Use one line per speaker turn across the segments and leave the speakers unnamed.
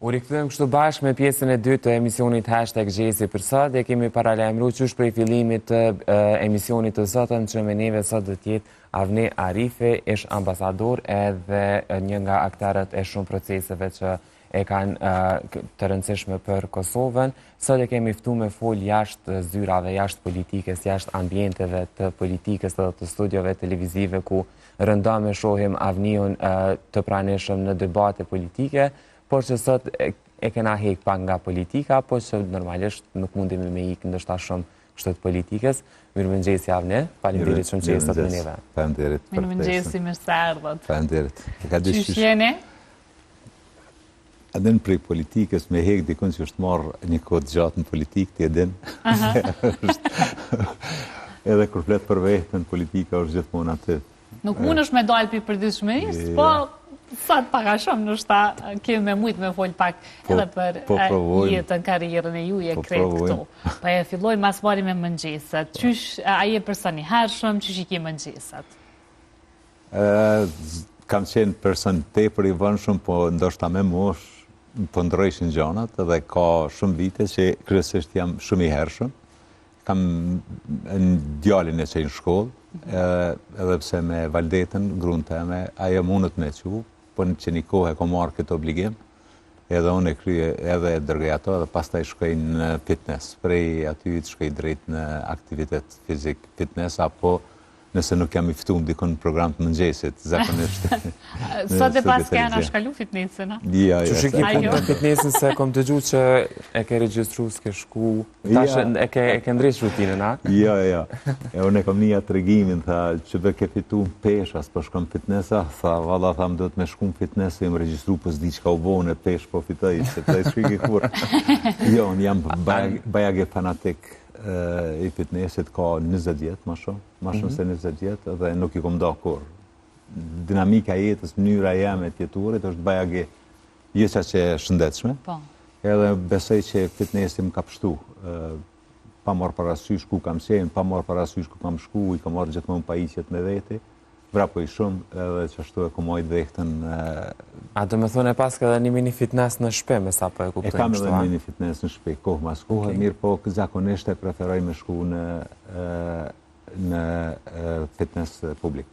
U rikthyem kështu bashkë me pjesën e dytë të emisionit #Gjesi për sot dhe kemi paralajmëruar qysh prej fillimit të emisionit të sotëm që me neve sot do të jetë Avni Arifi, ish ambasador edhe një nga aktorët e shumë proceseve që e kanë të rëndësishme për Kosovën. Sot e kemi ftuar me fol jashtë zyrave, jashtë politikës, jashtë ambienteve të politikës dhe të studiove televizive ku rëndom e shohim Avniun të pranishëm në debate politike, por që sot e kena hek pak nga politika, por që normalisht nuk mundemi me ikë ndoshta shumë kështu të politikës. Mirëmëngjes Avni, faleminderit shumë që jeni me neve.
Faleminderit.
Mirëmëngjes, mirë se erdhët.
Faleminderit.
Çish jeni?
Edhe në prej politikës me hek dikun që është marrë një kohë të gjatë në politikë, ti e din. Edhe kur flet për veten, politika është gjithmonë aty.
Nuk mundesh me dalë pi përditshmërisë, po sa të paka shumë nështë kemi me mujtë me folë pak edhe për jetën, karierën e ju, e kretë këto. Pa e filloj mas pari me mëngjesat. Qysh, a je person i hershëm, qysh i ke mëngjesat?
Kam qenë person tepër i vënshëm, po ndoshta me mosh, po ndrojshin gjanat, edhe ka shumë vite që kryesisht jam shumë i hershëm. Kam djalin e që në shkollë, edhe pse me Valdetën, gruan teme, ajo mundet me qu, po në që një kohë e ko marrë këtë obligim, edhe unë e krye edhe dërgoj ato, edhe pastaj shkoj në fitness. Prej aty të shkoj drejt në aktivitet fizik fitness, apo nëse nuk jam i ftuar dikon në program të mëngjesit, zakonisht.
Sot e pas kena shkalu fitnessin, a?
Ja.
Që shiki punë në fitnessin se kom të gjuhë që e ke regjistru, s'ke shku, tash e ke ndrish rutinën, a?
Ja. E unë e kom një atë regimin, tha, që be ke fitu në pesh, as po shkom fitnessa, tha, valla, tham, do të me shku në fitness, e më regjistru, po s'di që ka u bone, pesh po fitoj, se të shkiki kur. Jo, unë jam bajage fanatik i fitnessit, ka 20 vjet, ma shumë se 20 vjet, dhe nuk i kom da kur. Dinamika jetës, mënyra jam e tjeturit, është bajage jesa që e shëndetshme, edhe besoj që fitnessi më ka pështu. Pa marrë parasysh ku kam qenë, pa marrë parasysh ku kam shku, i kam marrë gjithmonë pajisjet me veti, vrapo i shumë, edhe që ashtu e komojt vehtën.
A do me thonë e pas ka dhe një mini fitness në shpe, me sa po e kuptojnë?
E kam edhe mini fitness në shpe, kohë mas kohë, mirë po zakonisht e preferoj me shku në fitness publik.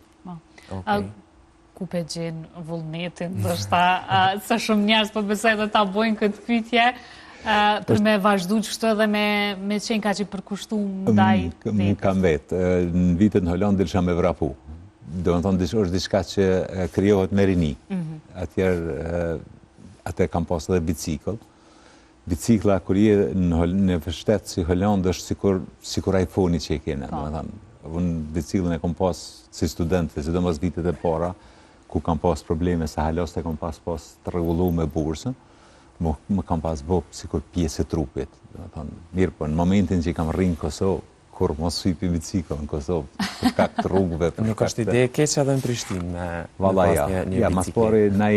Ku pe gjenë vullnetin, dështë sa shumë njerës po besoj dhe ta bojnë këtë pytje, për me vazhdu që kështu edhe me qenë ka që i përkushtu ndaj vetës?
Më kam vetë, në vitet në Hollandë dilësha me vrapu. Do më thonë, është diçka që krijohet me rini. Atër kam pas edhe bicikl. Bicikla, kur je në shtetë si Hollandë, është sikur iPhone-i që i kene. Unë biciklën e kam pas si studente, si do mos vitet e para, ku kam pas probleme, se halos të kam pas të regullu me bursën, më kam pas bo sikur pjesë e trupit. Mirë, po në momentin që i kam rrinë Kosovë, kur mos hypi biciklën në Kosovë, për kak të rrugëve.
Nuk është ide e keqe edhe në Prishtinë me
pas një biciklet? Ja, mas pari, na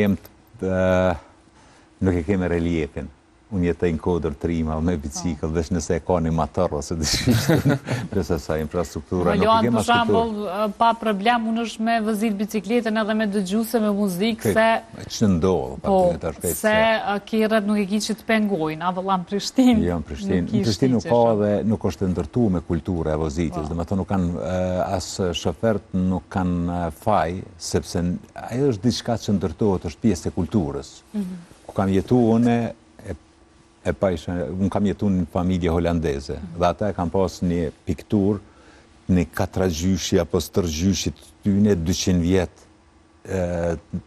nuk e keme reliefin. Unë jetoj në Kodër Trima me bicikl, veç nëse e ka një motor ose nëse sa infrastruktura.
Loan, për shambull, pa problem, unë është me vëzit bicikletën edhe me dëgjuse, me muzikë, se...
Që ndodhë,
po, se kjerët nuk e ki që të pengojnë, a vëllam Prishtinë.
Jo, në Prishtinë. Në Prishtinë nuk ka dhe nuk është ndërtu me kulturë e vozitjes, dhe me të nuk kanë, asë shofert nuk kanë faj, sepse ajo është diçka që ndërtohet, është pjesë e kulturës. Ku kam jetu une, unë kam jetu në familje holandeze, dhe ata e kam pas një piktur, një 4 gjyshi apo stërgjyshit tyne 200 vjetë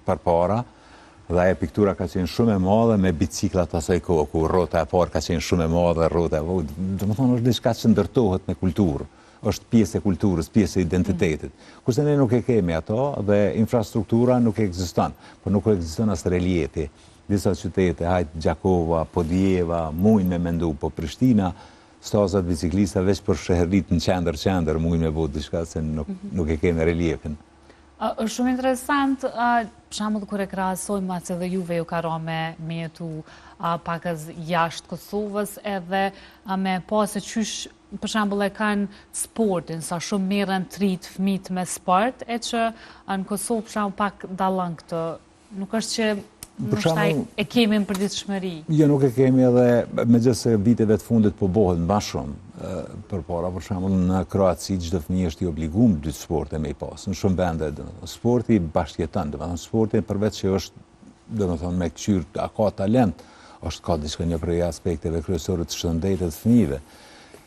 për para, dhe aje piktura ka qenë shumë e madhe me biciklat asaj kohë, ku rrota e parë ka qenë shumë e madhe, rrota e vojtë, dhe më thonë është diçka që ndërtohet me kulturë, është pjesë e kulturës, pjesë e identitetit. Kurse ne nuk e kemi ato, dhe infrastruktura nuk ekziston, por nuk ekziston as reliefi. Disa qytete, hajtë Gjakova, Podjeva, mujnë me mendu, po Prishtina, stazat biciklista veç për shëherit në qender, mujnë me botë diçka se nuk e keme reliefin.
është shumë interesant, për shembull kur e krahasojmë atë dhe juve ju ka rënë me jetu pakaz jashtë Kosovës edhe me pas se qysh për shembull e kanë sportin, sa shumë merren trit fëmijët me sport, e që në Kosovë për shembull pak dallon këtë. Nuk është që E kemi në përditshmëri?
Jo, nuk e kemi edhe me gjithë se viteve të fundit po bëhet më shumë për para, për shembull në Kroaci çdo fëmijë është i obliguar dy sporte me i pas. Në shumë vende sporti bashkëjeton, domethënë sporti përveç që është domethënë me kqyr, ka talent, është ka diçka një prej aspekteve kryesore të shëndetit të fëmijëve.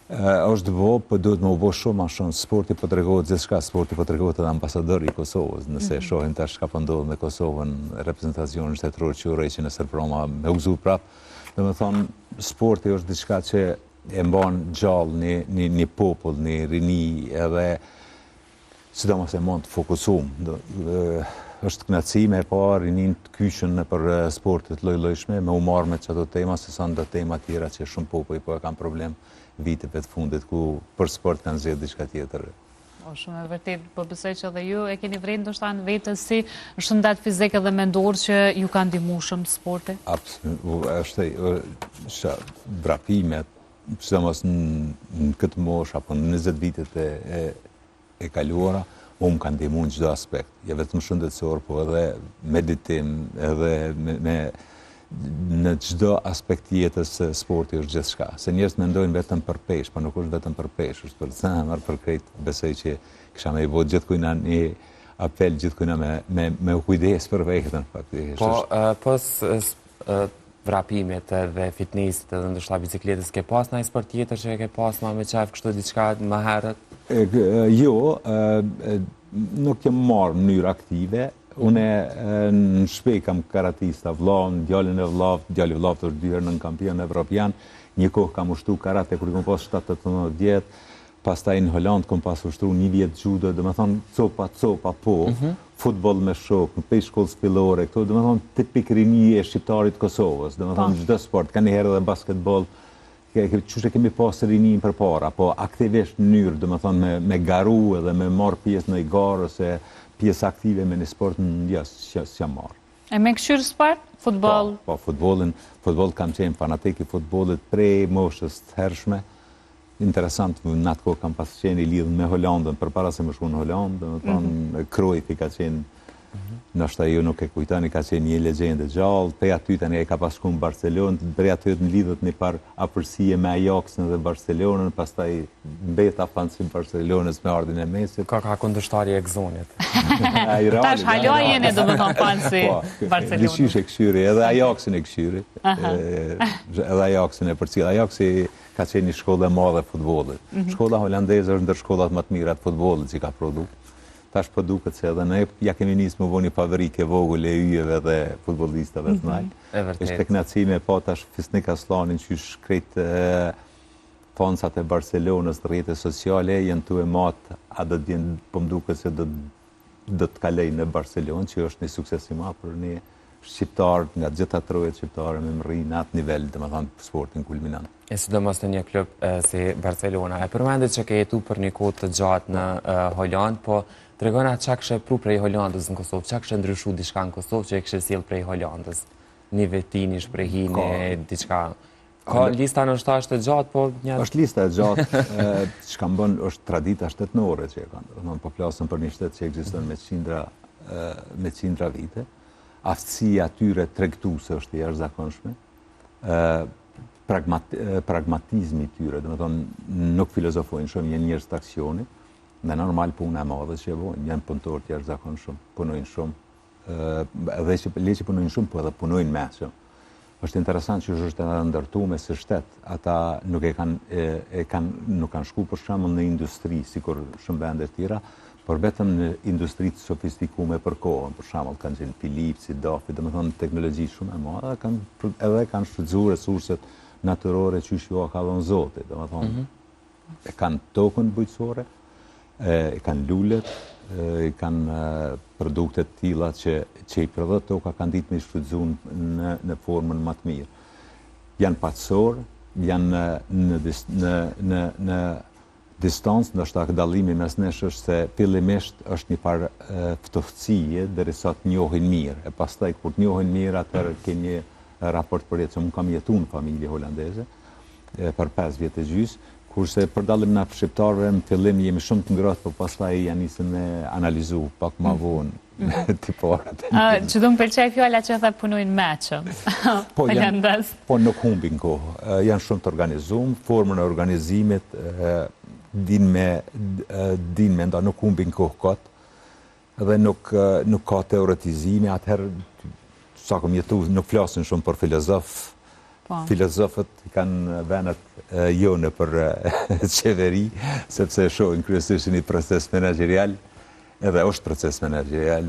Është bo, për duhet më bo shumë ma shumë. Sporti po të regohet gjithçka, sporti po të regohet edhe ambasador i Kosovës, nëse shohin tash ka po ndodhë me Kosovën, reprezentacionin shtetëror që urejqin e Sërproma me uzu prap. Dhe me thonë, sporti është diçka që e mban gjallë një popull, një rini, edhe sidomos e mund të fokusum. Është kënaqësi me pa rinin të kyçën për sportet lloj-llojshme, me u marrë me çdo tema, se sa ndo tema tjera që shumë popull po e kanë problem viteve të fundit ku për sport kanë zgjedhur diçka tjetër.
Shumë e vërtet, po besoj që edhe ju e keni vren ndoshta në vetë si shëndet fizike dhe mendor që ju kanë ndihmuar shumë sporti.
Absolutisht, është vrapimet, sidomos në këtë moshë apo në 20 vitet e kaluara, më kanë ndihmuar në çdo aspekt. Jo vetëm shëndetësor, po edhe meditim, edhe në çdo aspekt jetës sporti është gjithçka. Se njerëzit mendojnë vetëm për peshë, por nuk është vetëm për peshë, është për zemër, për krejt. Besoj që kisha me i bë gjithkujna një apel gjithkujna me kujdes për veten faktikisht.
Po pos vrapimet dhe fitnessit edhe ndoshta bicikletës ke pas ndonjë sport tjetër që e ke pas më me çaf kështu diçka më herët?
Jo, nuk jam marrë në mënyrë aktive. Unë në shpej kam karatista vllahun, djalin e vllavt, djali i vllavt është 2 herë në kampion evropian, një kohë kam ushtu karate kur kam pas 17-18 vjet, pastaj në Holand kam pas ushtru 1 vjet judo, domethënë copa po, futboll me shok, në pej shkollë spillore, këto domethënë tipik rinie e shqiptarit të Kosovës, domethënë çdo sport, kanë herë edhe basketboll, çuçi kemi pas rinin përpara, po aktivisht në mënyrë domethënë me garu edhe me marr pjesë në garë ose pjesë aktive me një sport në s'jam marrë.
E me këshyrë sport? Futbol?
Po, futbol kam qenë fanatik i futbolit prej moshës të hershme. Interesant, në atë kohë kam pas qenë i lidhën me Holandën, përpara se më shku në Holandë, Cruyff i ka qenë, ndoshta ju nuk e kujtoni, ka qenë një legjendë gjallë, prej aty tani ai ka pas shku në Barcelonë, prej aty në lidhët një par apërsie me Ajaxin dhe Barcelonën, pastaj mbeta fansi Barcelonës me ardhin e Mesit.
Ka kundërshtari e gëzonit.
Tash halo jeni domethënë fansi Barcelonës.
Dyshish e këshyri, edhe Ajaxin e këshyri. Edhe Ajaxin e përcjell. Ajaxi ka qenë një shkollë e madhe e futbollit. Shkolla holandeze është ndër shkollat më të mira të futbollit që ka prodhuar. Tash po duket se edhe ne ja kemi nisë me voni favorike vogël e yjeve dhe futbollistëve të naj. Është kënaqësi me pa tash Fisnik Aslanin që shkret foncat e Barcelonës në rrjetet sociale janë tu e mat, a do të vjen, po më duket se do të kaloj në Barcelonë, që është një sukses i madh për një shqiptar nga gjitha trojet shqiptare me rri në atë nivel, domethënë sportin kulminant.
E sidomos në një klub si Barcelona. E përmendet që ke jetu për një kohë të gjatë në Holand, po tregona çka kishe pru prej Holandës në Kosovë, çka kishe ndryshu diçka në Kosovë që e kishe sjell prej Holandës? Një vetini, shprehime, diçka. Ka lista ndoshta është e gjatë, po
është lista e gjatë, çka më bën është tradita shtetënore që e kanë. Domethënë po flasëm për një shtet që ekziston me qindra vite. Aftësia atyre tregtuese është e jashtëzakonshme. Pragmatizmi i tyre, domethënë nuk filozofojnë shumë, janë njerëz të aksionit. Në normal puna e madhe që e bojnë, janë punëtorë të jashtëzakonshëm, punojnë shumë. Edhe që punojnë shumë, po edhe punojnë me shumë. Është interesant që është edhe ndërtuar me së shtet. Ata nuk kanë shku për shembull në industri, sikur shumë vende të tjera, por vetëm në industri të sofistikume për kohën, për shembull kanë qenë Philips, Dafi, domethënë teknologji shumë e madhe, edhe kanë shfrytzuar resurset natyrore që ju ka dhënë Zoti, domethënë e kanë tokën bujqësore, e kanë lulet, e kanë produkte të tilla që i prodhon toka kanë ditë me shfrytzuar në formën më të mirë. Janë paqësor, janë në distancë, ndoshta dallimi mes nesh është se fillimisht është një farë ftofësie derisa të njohin mirë. E pastaj kur të njohin mirë, atëherë ke një raport për jetë. Unë kam jetuar në familje holandeze për 5 vjet e gjys, Kurse përdallim na shqiptarëve, në fillim jemi shumë të ngrohtë, por pastaj janë nisën me analizu pak më vonë tiparet.
Që do më pëlqej fjala që tha punojnë meqëm.
Po nuk humbin kohë. Janë shumë të organizuar, formën e organizimit din me nda nuk humbin kohë kot, dhe nuk ka teoretizime, atëherë sa kom jetu, nuk flasin shumë për filozofët kanë venet jone për qeveri, sepse shohin kryesisht një proces menaxherial, edhe është proces menaxherial,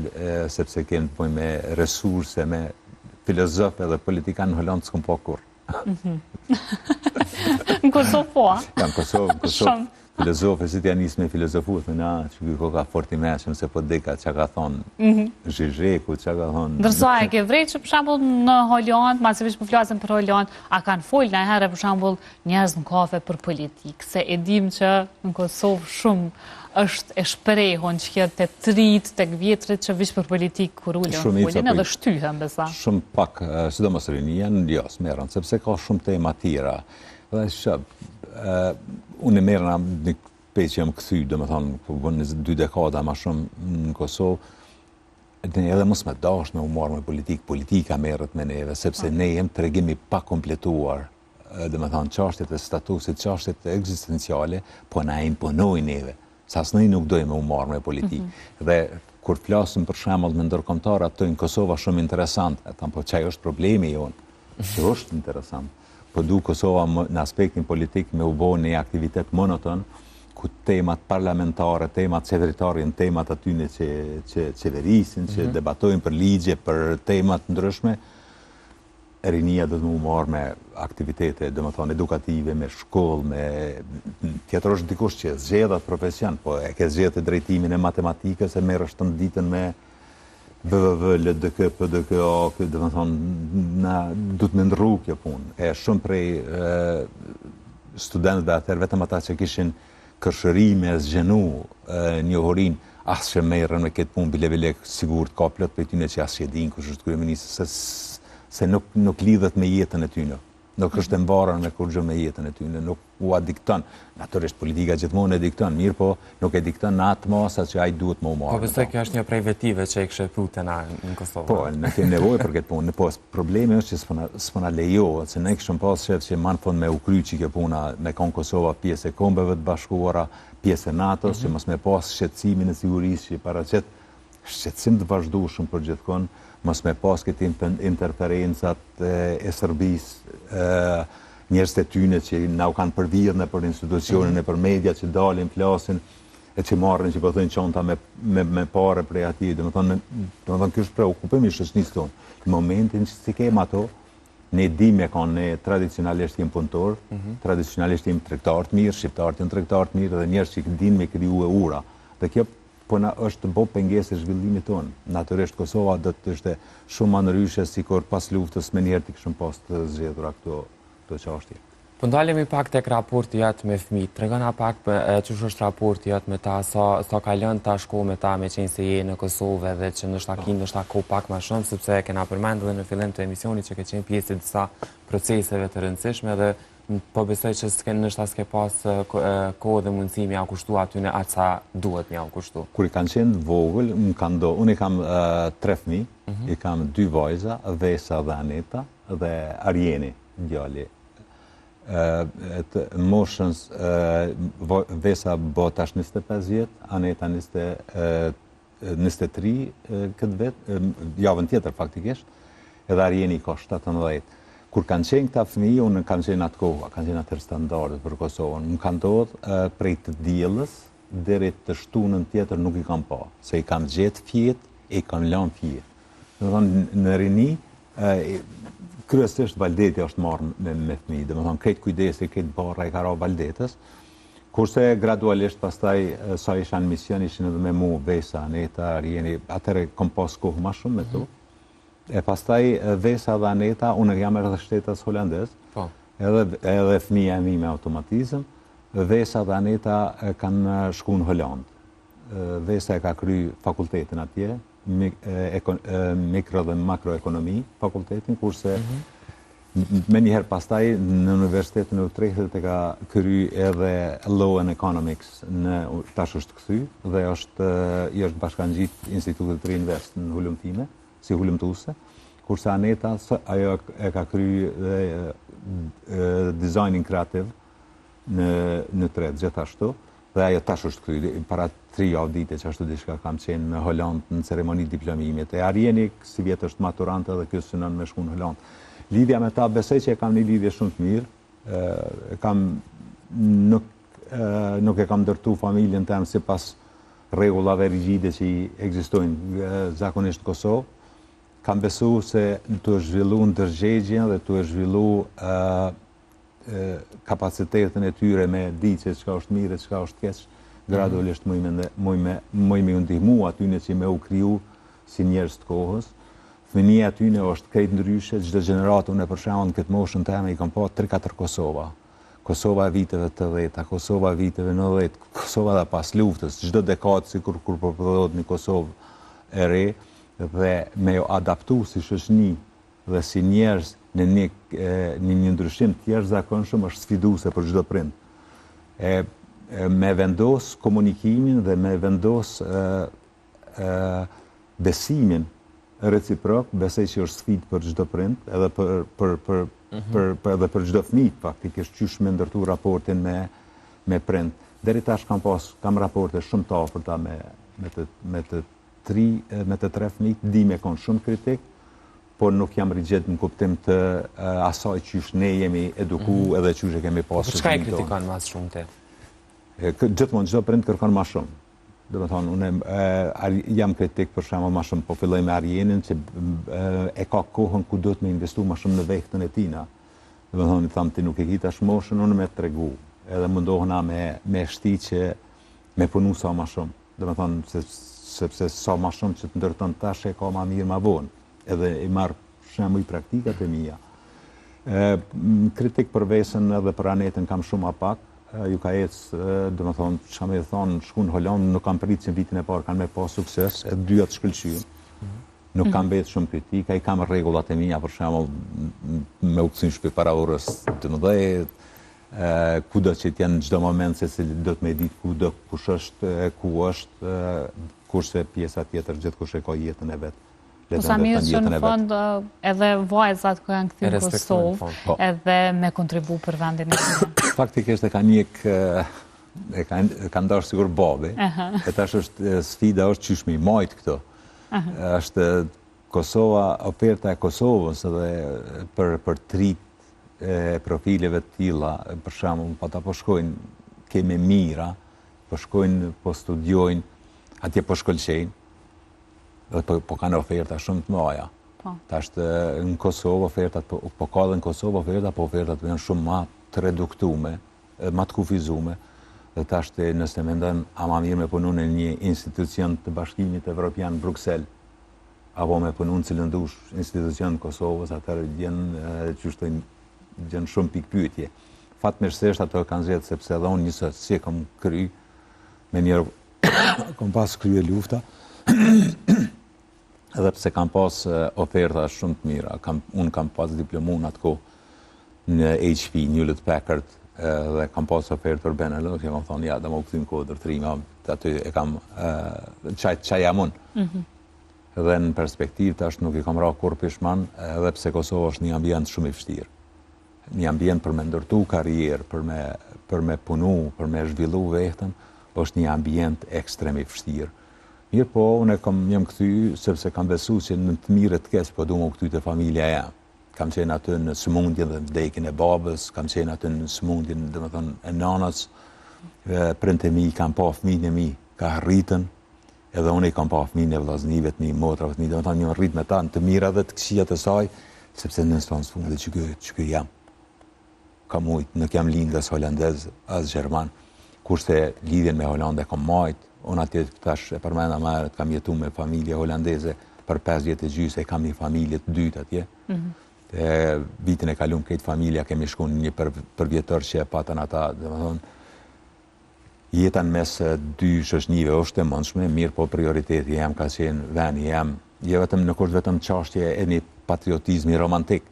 sepse kemë të bëjmë me resurse, me filozofë edhe politikanë në Hollandë s'kom po kur.
Në Kosovë po?
Ja, në Kosovë. Filozofë, si t'ja nisë me filozofuat, me na, që kjo ka fort i meshëm, se po deka që ka thonë Zhizheku, që ka thonë...
Ndërsa e ke vrejt që për shambull në Holland, ma se vish për flasën për Holland, a kanë folë në herë për shambull njerëz në kafe për politikë, se e dim që në Kosovë shumë është e shprehon që kjerë të trit, të vjetrit që vish për politikë kur ullën folin edhe shtyhen besa.
Shumë pak, sidomos rinjen, jo, s'merën, sepse ka shumë tema tjera. Unë e merëna një pej që jam këthy, dhe me thonë, në 2 dekada ma shumë në Kosovë, edhe mos me dash me umarë me politika merët me neve, sepse ne jem të regimi pa kompletuar, dhe me thonë, qashtjet e statusit, qashtjet e egzistenciale, po na imponoj neve, sa së nëj nuk dojmë umarë me politikë. Dhe kur flasëm për shembull me ndërkombëtar, ato në Kosova shumë interesant, e thamë, po qaj është problemi jonë, që është interesant. Po du Kosova në aspektin politik me u bo një aktivitet monoton, ku temat parlamentare, temat qeveritarin, temat atyne që qeverisin, që debatojnë për ligje, për temat ndryshme, rinia dhe të mu marrë me aktivitete, dhe më thonë, edukative, me shkollë, me tjetër është dikush që zgjedhat profesion, po e ke zgjedhë drejtimin e matematikës, e merë është të ditën me BVV, LDK, PDK, dhe më thonë, du të me ndërru kjo punë. E shumë prej studentëve atër, vetëm ata që kishin kërshërime, zgjenu njohurin, asë që merën me këtë punë, bile sigur të ka plot për tyne që asë që edhin, kush është kryeministë, se nuk lidhet me jetën e tyne. Nuk është e mbarën me kur gjë me jetën e tyne, nuk u adikton. Naturisht politika gjithmonë e dikton, mirë po nuk e dikton në atë masa që ai duhet më u marrë.
Po besoj kjo është një prej vetive që e kështë prute në Kosovë.
Po, ne kemi nevojë për këtë punë, po problemi është që s'pona lejohet, se ne kishëm pas shef që manë fond me u kry që kjo puna me konë Kosova pjesë e kombeve të bashkuara, pjesë e NATO-s, që mos me pas shqetësimin e sigurisë që paraqet shqetësim të vazhdueshëm për gjithkohë, mos me pas këtë interferencat e Serbisë, njerëz të tyne që na u kanë përvirë në për institucionin e për media që dalin, flasin, e që marrin që po thënë qonta me pare prej ati, dhe më thonë kjo është preokupim i shoqërisë tonë. Në momentin që si kemë ato, ne dim e kanë, ne tradicionalisht jem punëtor, tradicionalisht jem tregtar të mirë, shqiptar të tregtar të mirë, dhe njerëz që din me kriju e ura. Dhe kjo po na është bo pengesë e zhvillimit tonë. Natyrisht Kosova do të ishte shumë më ndryshe sikur pas luftës me njerë të kishëm pas të zgjedhura këto çështje.
Po ndalemi pak tek raporti jot me fëmijët. Tregona pak çush është raporti jot me ta, sa ka lënë ta shko me ta me qenë se je në Kosovë dhe që ndoshta ko pak më shumë, sepse kena përmendur edhe në fillim të emisionit që ke qenë pjesë e disa proceseve të rëndësishme dhe po besoj që nështë s'ke pas kohë dhe mundësi me ja kushtu aty në atë sa duhet me ja kushtu.
Kur i kanë qenë vogël, unë i kam 3 fëmijë, i kam 2 vajza, Vesa dhe Aneta, dhe Arjeni, djali. Moshën, Vesa bo tash 25 vjet, Aneta 23 këtë vetë, javën tjetër faktikisht, edhe Arjeni ka 17. Kur kanë qenë këta fëmijë, unë kanë qenë atë kohë, kanë qenë atër standardet për Kosovën. Më kanë ndodhë prej të diellës deri të shtunën tjetër nuk i kam pa. Se i kam gjetë fjet, i kam lanë fjet. Në rini, kryesisht Valdeti është marrë me fëmijë. Dhe më thonë, këtë kujdesi, këtë barra i ka ra Valdetës. Kurse gradualisht pastaj, sa isha në mision, ishin edhe me mu, Vesa, Aneta, Arjeni, atëre kom pas kohë ma shumë me to. E pastaj Vesa dhe Aneta, unë jam edhe shtetas holandez, edhe fëmija e mi me automatizëm, Vesa dhe Aneta kanë shku në Hollandë. Vesa e ka kry fakultetin atje, mikro dhe makroekonomi fakultetin, kurse Me njëherë pastaj në Universitetin e Utrechtit e ka kry edhe Law and Economics tash është kthy dhe i është bashkangjit Institutit Reinvest në hulumtime, si hulumtuese, kurse Aneta ajo e ka kry designing kreativ në Tret gjithashtu dhe ajo tash është kthy para 3 javë dite që ashtu diçka kam qenë në Holand në ceremoni diplomimit. E Arjeni si vjet është maturant edhe ky synon me shku në Holand. Lidhja me ta besoj që e kam një lidhje shumë të mirë. Nuk e kam ndërtu familjen tem sipas rregullave rigjide që ekzistojnë zakonisht në Kosovë. Kam besu se të zhvillu ndërgjegjen dhe të zhvillu kapacitetin e tyre me di që çka është mirë e çka është keq, gradualisht më me ndihmu atyne që me u kriju si njerëz të kohës. Fëmija atyne është krejt ndryshe, çdo gjeneratë unë për shembull në këtë moshën teme i kam pa 3-4 Kosova. Kosova e viteve 80, Kosova e viteve 90, Kosova dhe pas luftës, çdo dekadë sikur kur përprodhohet një Kosovë e re dhe me jo adaptu si shoqëni dhe si njerëz në një ndryshim të jashtëzakonshëm është sfiduese për çdo prind. Me vendos komunikimin dhe me vendos besimin reciprok, besoj që është sfidë për çdo prind, edhe për çdo fëmijë faktikisht qysh me ndërtu raportin me prind. Deri tash kam raporte shumë të afërta me të 3 fëmijë, di me kon shumë kritik, por nuk jam rigjet në kuptim të asaj qysh ne jemi eduku edhe qysh e kemi pasur.
Çka e kritikon më shumë ti?
Gjithmonë çdo prind kërkon më shumë. Do të thonë, unë jam kritik për shembull më shumë, po filloj me Arjenin që e ka kohën ku do të me investu më shumë në vektën e tina. Do të thonë, tham ti nuk e ki tash moshën, unë me tregu. Edhe mundohna me shti që me punu sa më shumë. Do të thonë, sepse sa më shumë që të ndërton tash e ka më mirë më vonë. Edhe i marr shembuj praktikat e mia. Kritik për vesën edhe për Anetën kam shumë apak. Ju ka ecë, do më thonë, që kam e thonë, shku në Holandë, nuk kam përritë që në vitin e parë kanë me pas sukses, e dyja të shkëlqyën. Nuk kam betë shumë kritika, i kam rregullat e mia, për shembull, me u kthyn shtëpi para orës 12, kudo që t'janë në çdo moment se do të me ditë kudo kush është, ku është, kurse pjesa tjetër gjithkush e ka jetën e vet.
Sa mirë që në fund edhe vajzat ku janë kthyer në Kosovë, edhe me kontribu për vendin e tyre.
Faktikisht e ka njek, e ka ndarë sigur babi, e tash është sfida është qysh me i majt këto. Është Kosova, oferta e Kosovës edhe për trit profileve të tilla, për shembull, pa ta po shkojnë keme mira, po shkojnë, po studiojnë, atje po shkollqejnë, dhe po kanë oferta shumë të mëdha. Tash në Kosovë ofertat, po ka dhe në Kosovë oferta, po ofertat janë shumë ma të reduktume, ma të kufizume, dhe tash nëse mendon ama mirë me punu në një institucion të Bashkimit Evropian Bruxelles, apo me punu në cilëndush institucion në Kosovës, atër gjenë shumë pikpyetje. Fatmirësisht ato kanë zgjedhur sepse edhe unë njësë si e kam kry, me njerë kam pas krye lufta, edhe pse kam pas oferta shumë të mira. Unë kam pas diplomun atë kohë në HP, Hewlett Packard, dhe kam pas ofertë për Benelux, që kam thonë, ja, dhe më u kthym kodër 3, aty e kam çaj jam unë. Dhe në perspektivë tash nuk i kam ra kur pishman, edhe pse Kosova është një ambient shumë i vështirë. Një ambient për me ndërtu karrierë, për me punu, për me zhvillu vehtën, është një ambient ekstrem i vështirë. Mirë po, unë jam këthy, sepse kam besu që në të mire të keq, po du më këthy të familja jam. Kam qenë aty në sëmundjen dhe vdekjen e babës, kam qenë aty në sëmundjen, dhe më thënë, e nanës, prindët e mi, kam pa fëmijën e mi, ka rritën, edhe unë i kam pa fëmijën e vllaznive të mi, motrave të mi, dhe më thënë, një rrit me ta në të mira dhe të këqijat e saj, sepse në stonë së fundit që ky jam. Kam ujtë, nuk jam lindë as holandez, as gjerman, kurse lidhjen me Holandë e kam majtë. Unë atje tash e përmenda marët, kam jetu me familje holandeze për 5 vjetë e gjysë, e kam një familje të dytë atje. Vitin e kalum këtë familja, kemi shku një përvjetër që e patën ata, dhe më thonë, jetan mes 2 shoqënive është e mundshme, mirë po prioriteti jam ka qenë veni jam, jo vetëm nuk është vetëm çështje e një patriotizmi romantik,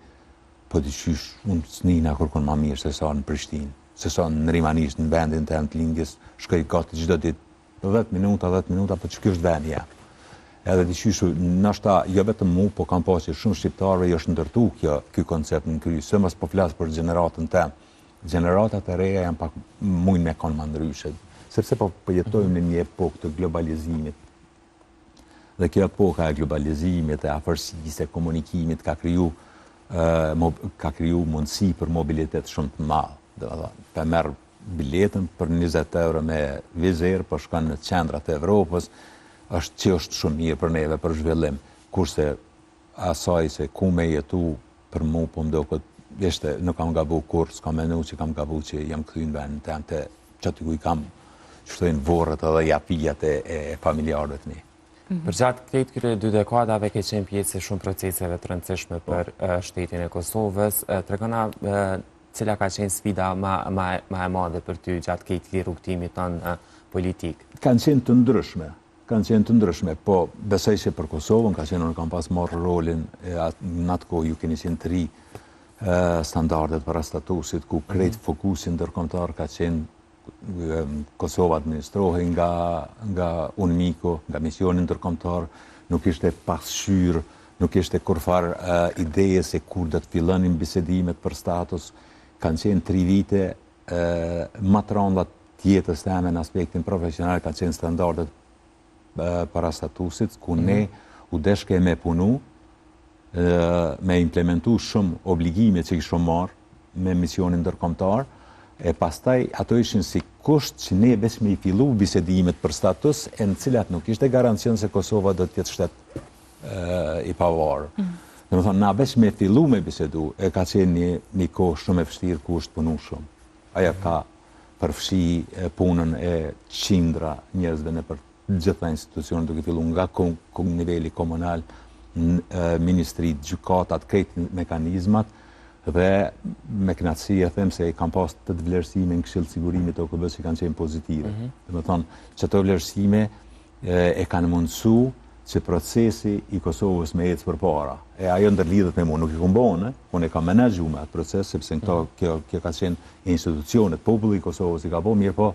po dyqysh unë s'nina kërkon ma mirë se sa në Prishtinë, se sa në Rimanisht, në vendin të lindjes, shkoj gati çdo ditë 10 minuta, po që kjo është vendi jam. Edhe dyqysh, nashta, jo vetëm mu, po kam pasur shumë shqiptarëve jo është ndërtu ky koncept në kry, së mos po flas për gjeneratën tem. Gjeneratat e reja janë pak mujnë me kanë më ndryshe, sepse po jetojmë në një epokë të globalizimit. Dhe kjo epoka e globalizimit, e afërsisë, e komunikimit ka kriju mundësi për mobilitet shumë të madh. Pa merr biletën për 20 euro me vizer, po shkon në qendrat e Evropës, është shumë mirë për neve për zhvillim. Kurse asaj se ku me jetu për mu po mdoket ishte nuk kam gabu kur, s'kam menu që kam gabu që jam këthy në vendin tem të qëty ku i kam qështojnë vorët edhe japijat e familjarëve të mi.
Për gjatë këtë këtyre 2 dekadave ke qenë pjesë shumë proceseve të rëndësishme për shtetin e Kosovës. Tregona cila ka qenë sfida ma e madhe për ty gjatë këtë rrugtimit tonë politik?
Kanë qenë të ndryshme, po besoj që për Kosovën ka qenë, unë kam pas marrë rolin, në atë kohë ju keni qenë 3 standardet para statusit, ku krejt fokusin ndërkombëtar ka qenë Kosova administrohej nga UNMIKO, nga misioni ndërkombëtar, nuk ishte pasqyrë, nuk ishte kurfar ideje se kur do të fillonin bisedimet për status. Kanë qenë 3 vite, matrondat tjetës teme në aspektin profesional kanë qenë standardet para statusit, ku ne u deshke me punu, me implementu shumë obligime që kishëm marë me misionin ndërkombëtar, e pastaj ato ishin si kusht që ne veç me i fillu bisedimet për status, e në cilat nuk ishte garancion se Kosova do t'jetë shtet i pavarë. Dhe më thonë, na veç me fillu me bisedu, e ka qenë një kohë shumë e vështirë ku është punu shumë. Aja ka përfshi punën e qindra njerëzve në për gjitha institucionet duke fillu nga nivelli komunal, ministrit, gjykatat, krejt mekanizmat, dhe me knatësi e them se kam pas të vlerësime në Këshillë Sigurimit OKB që kanë qenë pozitive. Dhe me thonë, që të vlerësime e kanë mundësu që procesi i Kosovës me ecë për para. E ajo ndërlidhet me mu, nuk i kumbone, unë e kam menagju me atë proces, sepse kjo ka qenë institucionet, populli i Kosovës i ka po mirë, po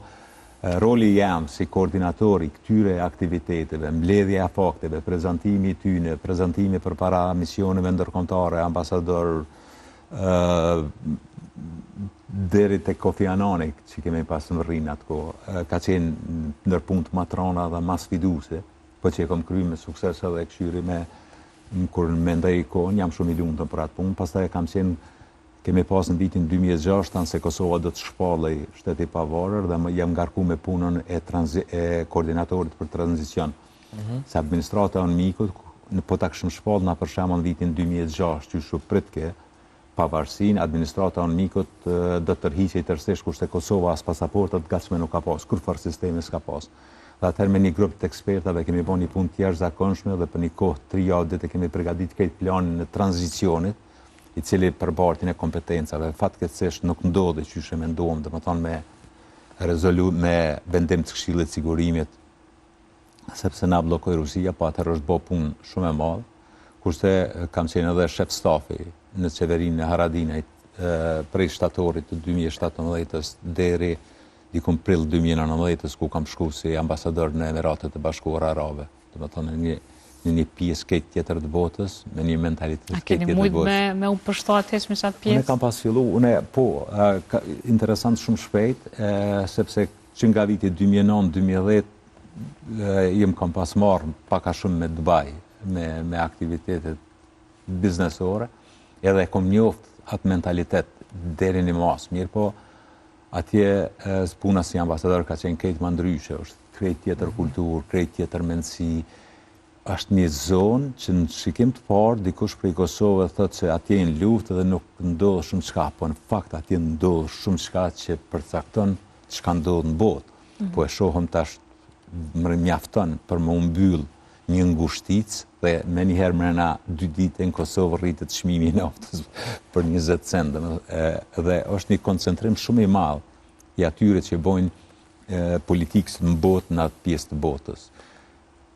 roli jam si koordinatori këtyre aktiviteteve, mbledhje e fakteve, prezantimi i tyne, prezantimi për para misioneve ndërkombëtare, ambasador, deri te Kofi Anani që kemi pas në rrinë atë kohë, ka qenë ndërpunë matrona dhe mas sfiduse, po që e kom kry me sukses edhe këshyri me kur në mendoj kohën, jam shumë i lumtur për atë punë, pastaj kam qenë, kemi pas në vitin 2006 se Kosova do të shpallej shteti i pavarur dhe jam ngarku me punën e koordinatorit për tranzicion. Se administrata e UNMIK-ut, po ta kishim shpall na për shembull në vitin 2006, që shu pritke pavarësin, administrata UNMIK-ut do të tërhiqej tërësisht kurse Kosova as pasaportat gatshme nuk ka pas, kurfar sistemi s'ka pas. Dhe atëherë me një grup të ekspertave kemi bërë një punë të jashtëzakonshme dhe për një kohë 3 javë ditë kemi përgatitur këtë planin e tranzicionit, i cili përbartin e kompetencave. Fatkeqësisht nuk ndodhi çysh e menduam, domethënë me vendim të Këshillit Sigurimit, sepse na bllokoi Rusia, po atëherë është bërë punë shumë e madhe, kurse kam qenë edhe shef stafi në qeverinë e Haradinajt prej shtatorit të 2017-ës deri diku prill 2019-ës, ku kam shku si ambasador në Emiratet e Bashkuara Arabe. Domethënë në një pjesë këtë tjetër të botës, me një mentalitet këtë tjetër të botës. A keni mujtë
me u përshtatet me qatë pjesë?
Unë kam pas fillu, interesant shumë shpejt, sepse që nga viti 2009-2010 jem kam pas marrë paka shumë me Dubai, me aktivitetet biznesore, edhe kom njoft atë mentalitet deri në mas mirë, po atje puna si ambasador ka qenë krejt më ndryshe, është krejt tjetër kulturë, krejt tjetër mendësi. Është një zonë që në shikim të parë, dikush prej Kosovë thotë se atje në luftë dhe nuk ndodh shumë çka, po në fakt atje ndodh shumë çka që përcakton çka ndodh në botë. Po e shohëm tash më mjafton për më mbyll një ngushticë dhe me njëherë mrena 2 ditë në Kosovë rritet çmimi i naftës për 20 cent. Dhe është një koncentrim shumë i madh i atyre që bojnë politikës në botë në atë pjesë të botës.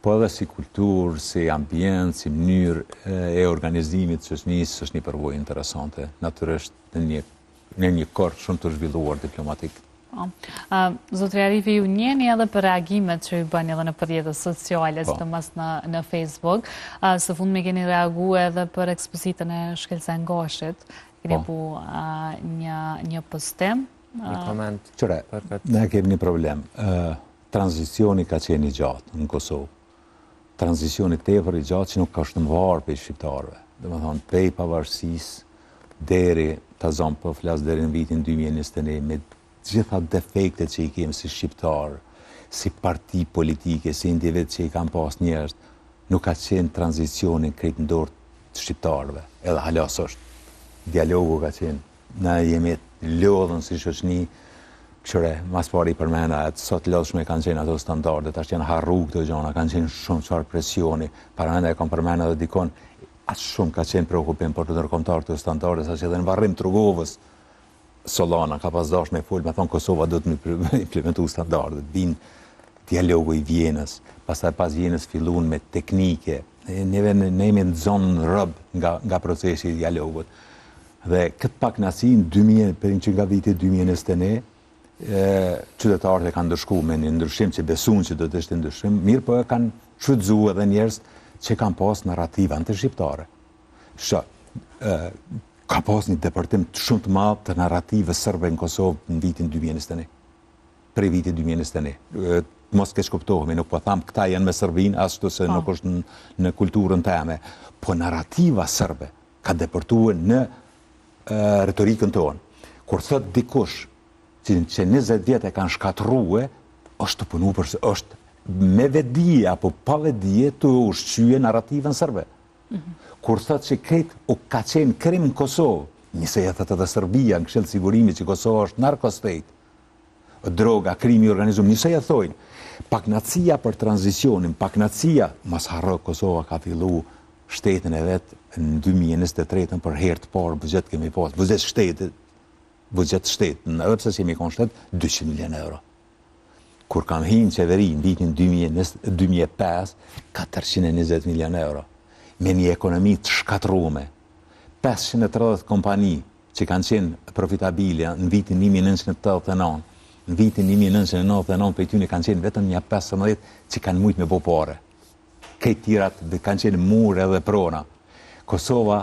po edhe si kulturë, si ambient, si mënyrë e organizimit shoqërisë është një përvojë interesante, natyrisht në një korë shumë të zhvilluar diplomatik.
Zotri Arifi, ju njeni edhe për reagimet që ju bëni edhe në përjetës sociale, së të mas në Facebook. Së fund me keni reagu edhe për ekspozitën e Shkelsen Gashit. Keni bu një postim.
Një koment.
Qëre, ne kemi një problem. Tranzicioni ka qenë i gjatë në Kosovë. Tranzicioni tepër i gjatë që nuk ka shtëmvarë për i shqiptarëve. Dhe me thonë, prej pavarësisë, deri, ta zonë për flasë deri në vitin 2021, me gjitha defektet që i kemi si shqiptarë, si parti politike, si individ që i kam pas njerëz, nuk ka qenë tranzicionin krejt në dorë të shqiptarëve. Edhe halas është. Dialogu ka qenë. Ne jemi lodhën si shoqëni, këshire, mas pari për mena, sot lodhshme kanë qenë ato standardet, ashtë janë harru këto gjona, kanë qenë shumë qarë presioni, para mena e kam për mena dhe dikon, atë shumë ka qenë preokupim për të nërkomtar të standardet, sa që edhe në varrim të Trugovës, Solana ka pas dash me full, me thonë Kosova do të implementu standardet, bin dialogu i Vjenës, pastaj pas Vjenës fillun me teknike, ne jemi në zonë rëbë nga procesi i dialogut. Dhe këtë pak nasin, për që nga viti 2021, qytetarët e kanë ndërshku me një ndryshim që besun që do të ishte ndryshim, mirë po e kanë shfrytzu edhe njerëz që kanë pas narrativa antishqiptare. Ka pas një departim shumë të madh të narrative sërbe në Kosovë në vitin 2021. Prej vitit 2021. Mos keq kuptohemi, nuk po tham këta janë me Serbinë, ashtu se nuk është në kulturën teme, po narrativa sërbe ka deportuar në retorikën tonë. Kur thot dikush që 20 vjet e kanë shkatruar, është të punu për është me vedije apo pa vedije të ushqyje narrativën sërbe. Kur thot që këtë u ka qenë krim në Kosovë, njëse e thët edhe Serbia në Këshillë Sigurimi që Kosovë është narko-state, droga, krimi organizum, njëse e thojnë, paknacia për tranzicionin, paknacia, mas harro Kosova ka fillu shtetin e vetë në 2023 për herë të parë, budget kemi pas, budget shtetit, në ëpse që jemi konë shtet, 200 milion euro. Kur kam hinë qeveri në vitin 2005, 420 milion euro. Me një ekonomi të shkatrume, 530 kompani që kanë qenë profitabile në vitin 1989, në vitin 1999 për tyne kanë qenë vetëm një 15 që kanë mujtë me bopare. Këtë tirat dhe kanë qenë mure edhe prona. Kosova,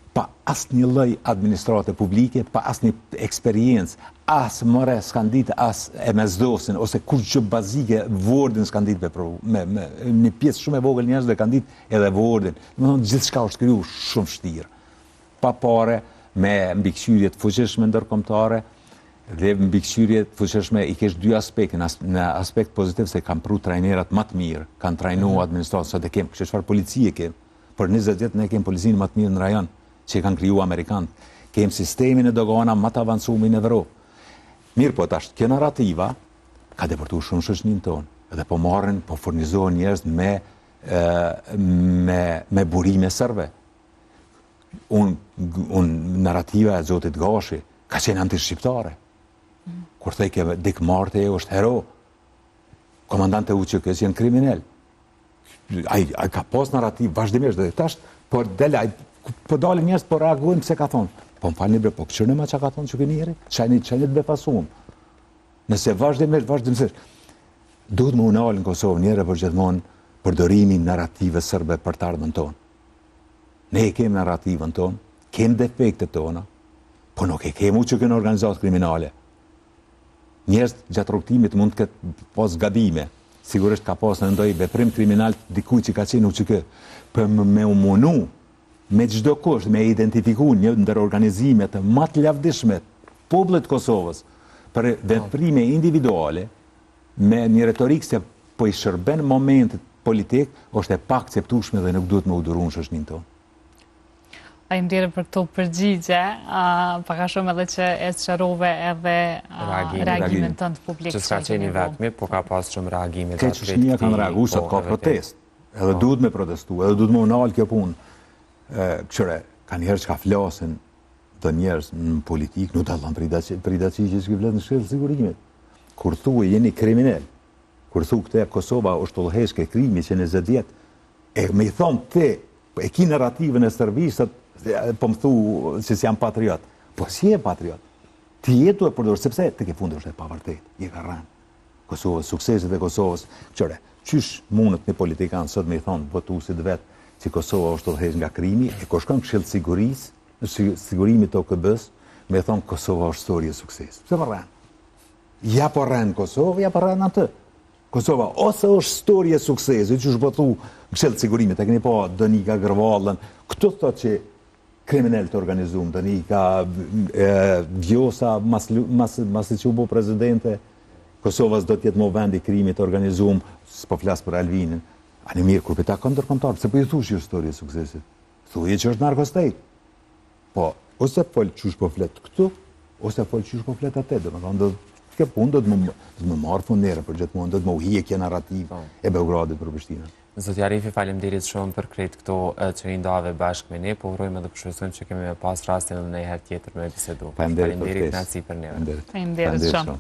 pa asë një lloj administrate publike, pa asë një eksperiencë, asë mëre s'kan ditë asë e mezdosin, ose kur që bazike vordin s'kan ditë me një pjesë shumë e vogël njerëz dhe kanë ditë edhe vordin. Gjithë shka është kriju shumë shtirë. Pa pare, me mbikëqyrjet fuqishme ndërkombëtare, dhe mbikëqyrjet fuqishme i kesh dy aspekte. Në aspekt pozitiv se kanë pru trajnerat më të mirë, kanë trajnu administratën, sot e kemë, kështë çfarë policie kemë, për 20 vjet ne kemë policinë më të mirë në rajon, që kanë kriju Amerikanët. Kemë sistemin e dogana më të avancuar në Evropë. Mirë po tash, kjo narrativa ka deportuar shumë shoqërinë tonë, edhe po marrin, po furnizohen njerëz me burime serbe. Narrativa e Zotit Gashi ka qenë antishqiptare. Kur thej ke Dik Marte është hero, komandante UÇK-s janë kriminal. Ai ka pas narrativ vazhdimisht dhe tash po dalin njerëz po reagojnë pse ka thonë. Po më falni bre, po këshirë ma që ka thonë që këni njeri, qajni të befasumë. Nëse vazhdimisht, duhet më unalë në Kosovë njëre për gjithmonë përdorimin narrative sërbe për të ardhën tonë. Ne e kemi narrativën tonë, kemi defektet tona, po nuk e kemi që kënë organizatë kriminale. Njerëz gjatë rrugtimit mund të ketë pas gabime, sigurisht ka pas në ndoj veprim kriminal dikuj që ka qenë UÇK, për me umunu, me çdo kusht, me identifiku një ndër organizimet më të lavdishme popullit Kosovës për veprime individuale me një retorikë se po i shërben momentit politik, është e pa akceptueshme dhe nuk duhet më udhëruar në shoqërinë tonë.
Faleminderit për këto përgjigje, paka shumë edhe që e sqarove edhe reagimin tënd publik.
Që s'ka qenë i vetmi, po ka pas shumë reagime.
Këtë shoqënia kanë reaguar sot ka protestë, edhe duhet me protestu, edhe duhet më unal kjo punë. Këshire, ka njerëz që ka flasin dhe njerëz në politikë, nuk dallon për i daci që s'ki vlet në Këshillë Sigurimit. Kur thuaj jeni kriminal, kur thu këte Kosova është tullheshke krimi që 20 vjet, e me i thonë te, e ki narrativën e servisët, po më thu që si jam patriot. Po si e patriot? Ti jetu e përdorë, sepse të ke fundi është e pavartet, je ka rranë. Kosovës, sukseset e Kosovës, qëre, qysh mundët një politikanë sot me i thonë votusit vetë që Kosova është tullhesh nga krimi, e ko shkon këshillë sigurisë, në sigurimit të OKB-s, me thonë Kosova është storje sukses. Pse për rranë? Ja për rranë Kosovë, ja për rranë atë. Kosova, ose është storje sukses, që është bëtu këshillë sigurimit, e këni po Dënika Gërvallën, këtu të që kriminell të organizumë, Dënika Vjosa, mas që u bo prezidente, Kosovas do tjetë më vendi krimit të organizumë, s'po flasë për Alvinin, a një mirë, kur për ta kontrkontarë, se po ju thush ju storje suksesit, thuje që është narkostej. Po, ose folë qysh po fletë këtu, ose folë qysh po fletë atë, dhe më thonë, ke punë do të më marë fundere, për gjithë mund, do të më uhije narrativ e Beogradit për Prishtinën.
Zoti Arifi, faleminderit shumë për krejt këto që i ndave bashkë me ne, po urojmë edhe përshësojmë që kemi pas rastin edhe në herë tjetër me bisedu.
Faleminderit
naci për neve.
Faleminderit shumë.